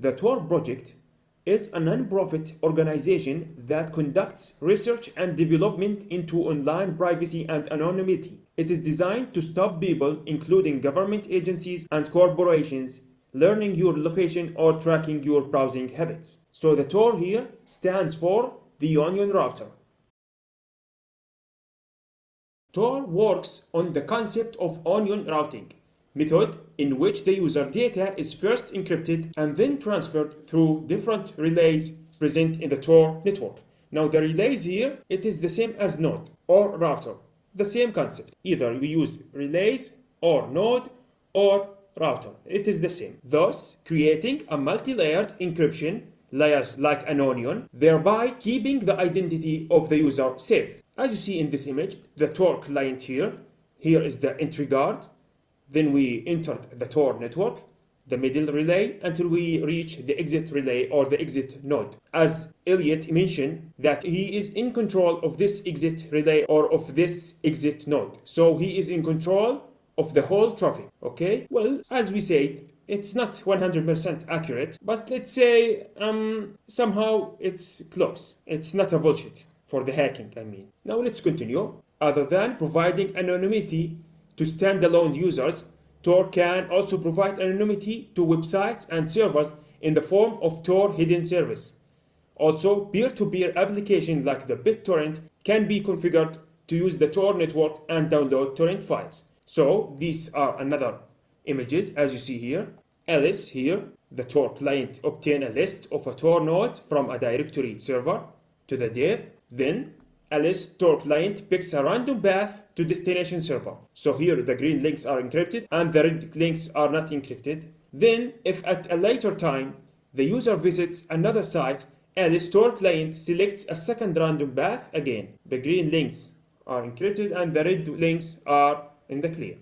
The TOR project is a non-profit organization that conducts research and development into online privacy and anonymity. It is designed to stop people, including government agencies and corporations, learning your location or tracking your browsing habits. So the TOR here stands for the Onion Router. TOR works on the concept of onion routing method, in which the user data is first encrypted and then transferred through different relays present in the TOR network. Now the relays here, it is the same as node or router. The same concept. Either we use relays or node or router. It is the same. Thus, creating a multi-layered encryption layers like an onion, thereby keeping the identity of the user safe. As you see in this image, the TOR client here is the entry guard. Then we entered the TOR network, the middle relay, until we reach the exit relay or the exit node. As Elliot mentioned, that he is in control of this exit relay or of this exit node. So he is in control of the whole traffic, okay? Well, as we said, it's not 100% accurate, but let's say somehow it's close. It's not a bullshit for the hacking, I mean. Now let's continue. Other than providing anonymity to standalone users, TOR can also provide anonymity to websites and servers in the form of TOR hidden service. Also, peer-to-peer applications like the BitTorrent can be configured to use the TOR network and download torrent files. So these are another images as you see here. Alice here, the TOR client obtain a list of TOR nodes from a directory server to the dev. Then Alice TOR client picks a random path to destination server. So here the green links are encrypted and the red links are not encrypted. Then if at a later time the user visits another site, Alice TOR client selects a second random path again. The green links are encrypted and the red links are in the clear.